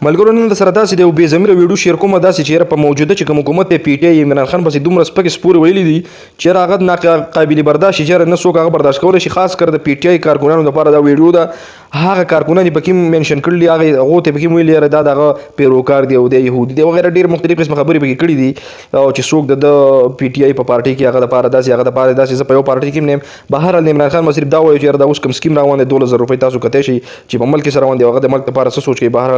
ملګرو نن سره داسې د یو بې ضمیره ویډیو شیر کوم داسې چې په موجوده چې کوم حکومت پی ټی آی عمران خان پسې دومره سپکې سپورې ویلي دي چې هغه ناقابل برداشت چې نه څوک هغه برداشت کولی شي. خاص کر د پی ټی آی کارکونانو لپاره دا ویډیو ده. هغه کارکونان پکې منشن کړي هغه ته پکې ویلي دا دغه پیروکار دی او د يهودي دی وغیرہ ډېر مختلف قسم خبرې پکې کړي دي او چې څوک د پی ټی آی په پارټي کې هغه لپاره داسې هغه لپاره داسې زه په یو پارټي کې نیم. بهر عمران خان صرف دا وایي چې دا اوس کوم سکیم روان دی 12000 روپۍ تاسو کته شي چې په ملک سره روان دی هغه د ملک لپاره څه سوچ کوي. بهر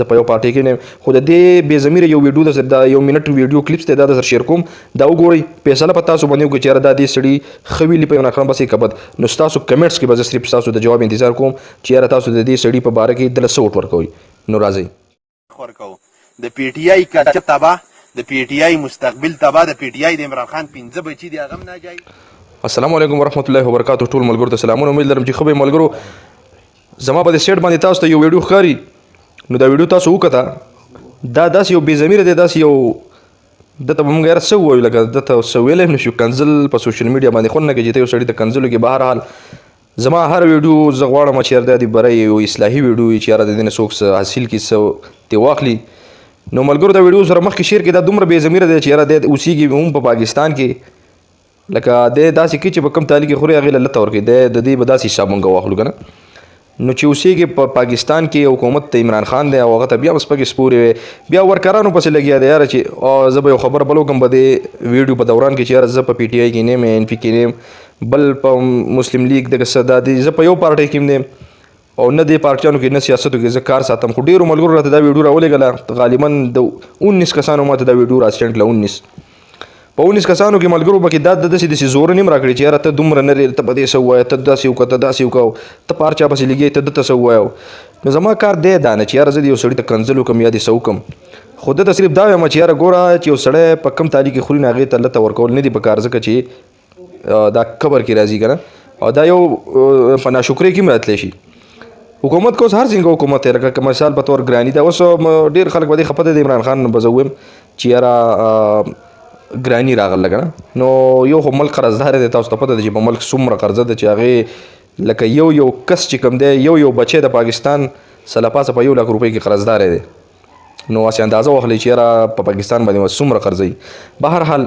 زه په یو پارټي کې نیم خو د دې بې ضمیره یو ویډیو د یو منټ ویډیو کلیپس ته دا در شیر کوم دا وګورئ فیصله په تاسو باندې وکړئ چې دا دې سړي خویلی په عمران خان پسې کبد نو تاسو کمنټس کې به صرف تاسو د جواب انتظار کوم چې تاسو د دې سړي په باره کې دله څه ووټ ورکوئ. نو راځئ د پی ټی آی کچه تباه د پی ټی آی مستقبل تباه د پی ټی آی د عمران خان 15 بچي دي هغه نه جاي. السلام علیکم ورحمت الله وبرکاتہ. ټول ملګرو ته سلامونه. امید لرم چې ښه به ملګرو زما په دې سیټ باندې تاسو ته یو ویډیو ښکاري نو دا ویډیو تاسو وکړه دا داسې یو بې ضمیره دی داسې یو دته به موږ یاره څه ووایو لکه دته څه ویلی هم نشو کنځل په سوشل میډیا باندې خوند نه کوي چې ته یو سړي ته کنځلو کې. بهرحال زما هر ویډیو زه غواړم چې یاره دا د بری یو اصلاحي ویډیو وي چې یاره د دې نه څوک څه حاصل کړي څه ترې واخلي. نو ملګرو دا ویډیو سره مخکې شیر کړي دا دومره بې ضمیره دی چې یاره دی اوسېږي هم په پاکستان کې لکه دی داسې کوي چې په کوم تالي کې خوري هغې له لته ورکوي دی د دې به داسې حساب مونږ واخلو که نه. نو چې اوسېږي په پاکستان کې حکومت ته عمران خان دی او هغه ته بیا سپکې سپورې وې بیا ورکرانو پسې لګیا دی یاره چې زه به یو خبر بل وکړم په دې ویډیو په دوران کې چې یاره زه په پی ټی آی کې نیم ان پي کې نیم بل په مسلم لیگ دغه څه دا دی زه په یو پارټۍ کې نیم او نه دې پارټیانو کې نه سیاستو کې زه کار ساتم. خو ډېرو ملګرو راته دا ویډیو راولېږله غالبا د 19 کسانو ماته دا ویډیو راسینډ کړله. 19 په 19 کسانو کې ملګرو پکې دا داسې زور نیم راکړي چې یاره ته دومره نه ته په دې څه ووایه ته داسې وکړه ته داسې وکړه ته په هر چا پسې لګېږې ته دته څه ووایه. نو زما کار دی دا نه چې یاره زه د یو سړي ته کنځل وکړم یا دې څه وکړم خو دته صرف دا وایم چې یاره ګوره چې یو سړی په کوم تالي کې خوري نو هغې ته لته ورکول نه دي په کار ځکه چې دا قبر کې راځي که نه او دا یو په ناشکرۍ کې هم راتلی شي. حکومت که اوس هر څنګه حکومت دی لکه مثال په تور ګراني ده اوس ډېر خلک په دې خفه دي د عمران خان به زه ووایم چې یاره ګراني راغله که نه نو یو خو ملک قرضدار دی تاسو ته پته ده چې په ملک څومره قرضه ده چې هغې لکه یو کس چې کوم دی یو بچی د پاکستان سله پاسه په 1 لک روپۍ کې قرضدار دی نو هسې اندازه واخلئ چې یاره په پاکستان باندې څومره قرضوي. بهرحال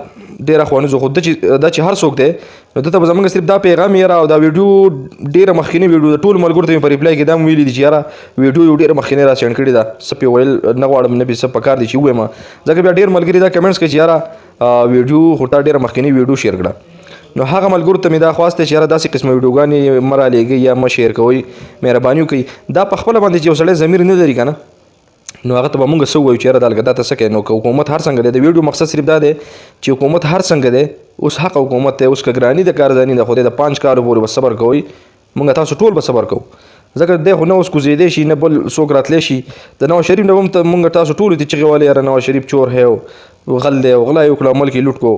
ډېره خوانیزو خو دا چې هر څوک دی نو دته به زموږ صرف دا پیغام یاره او دا ویډیو ډېره مخکینی ویډیو د ټولو ملګرو ته مې په ریپلای کې دا هم ویلي دي چې یاره ویډیو یو ډېره مخکینی را سینډ کړې ده څه پې ویل نه غواړم نه پې څه پکار دي چې ووایم ځکه بیا ډېر ملګري دا کمنټس کوي چې یاره ویډیو خو تا ډېره مخکینی ویډیو شیر کړه. نو هغه ملګرو ته مې دا خواست دی چې یاره داسې قسمه ویډیوګانې مه رالیږئ یا مه شیر کوئ مهرباني وکړئ. دا په خپله باندې چې یو سړی ضمیر نه لري که نه نو هغه ته به مونږ څه ووایو چې یاره دا لکه دا ته څه کوې نو که حکومت هر څنګه دی د ویډیو مقصد صرف دا دی چې حکومت هر څنګه دی اوس حق حکومت دی اوس که ګراني د کارزاني ده خو دی د 5 کالو پورې به صبر کوئ مونږ تاسو ټول به صبر کوو ځکه دی خو نه اوس کوزېدی شي نه بل څوک راتلی شي. د نواز شریف نه هم مونږ تاسو ټولو ته چغې والې یاره نواز شریف چور ہے غل دی او غلا یې وکړه ملک یې لوټ کو.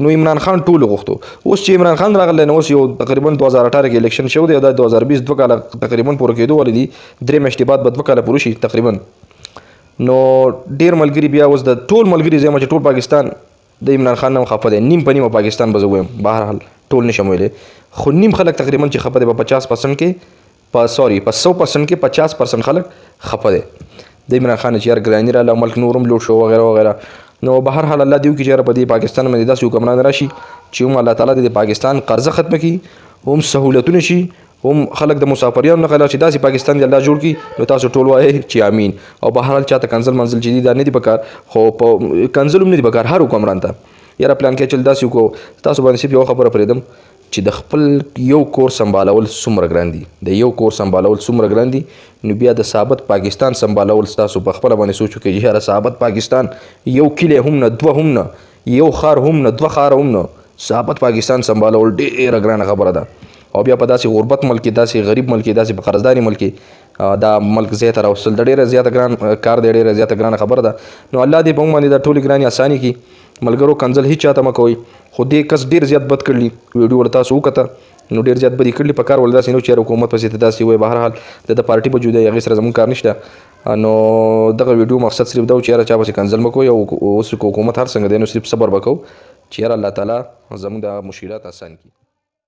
نو عمران خان ټولو غوښتو اوس چې عمران خان راغلی نو اوس یو تقریبا 2018 کې الیکشن شوی دی او دا 2020 2 کاله تقریبا پوره کېدو والې دي 3 میاشتې بعد به 2 کاله پوره شي تقریبا. نو ډېر ملګري بیا اوس د ټول ملګري زه چې ټول پاکستان د عمران خان نه هم خفه دی نیم په نیمه پاکستان به زه ووایم بهرحال ټول نشم ویلی خو نیم خلک تقریبا چې خفه دی په 50% کې په 100% کې 50% خلک خفه دی د عمران خان چې یار ګراني راله ملک نور هم لوټ شو وغیره وغیره. نو بهرحال الله دې وکړي چې یاره په دې پاکستان باندې داسې حکمران راشي چې هم الله تعالی د پاکستان قرضه ختمه کړي هم سهولتونه شي هم خلک د مسافریانو نه خلاص چې داسې پاکستان دې الله جوړ کړي نو تاسو ټول وایئ چې امین. او بهرحال چاته کنځل منزل چې دي دا نه دي پکار خو په کنځل هم نه دي پکار هر حکمران ته یاره پلان کې چل داسې وکړو تاسو باندې صرف یو خبره پرېږدم چې د خپل یو کور سنبالول څومره ګران دي د یو کور سنبالول څومره ګران دي نو بیا د ثابت پاکستان سنبالول تاسو په خپله باندې سوچ وکړئ چې یاره ثابت پاکستان یو کلی هم نه 2 هم نه یو ښار هم نه 2 ښاره هم نه ثابت پاکستان سنبالول ډېره ګرانه خبره ده. او بیا په داسې غربت ملک کې داسې غریب ملک کې داسې په قرضداري ملک کې دا ملک ځای ته راوستل د ډېره زیاته ګران کار دی ډېره زیاته ګرانه خبره ده. نو الله دې په موږ باندې دا ټولې ګرانې اساني کړي. ملګرو کنځل هیڅ چاته مه کوئ خو دې کس ډېر زیات بد کړلي ویډیو ورته تاسو وکته نو ډېر زیات بدي کړلي په کار ول داسې نو چې حکومت پسې ته داسې وایي. بهرحال د پارټي په جدا هغې سره زموږ کار نشته. نو دغه ویډیو مقصد صرف دا و چې یاره چا پسې کنځل مه کوئ او اوس حکومت هر څنګه دی نو صرف صبر به کوو چې یاره الله تعالی زموږ د مشکلات اسان کړي.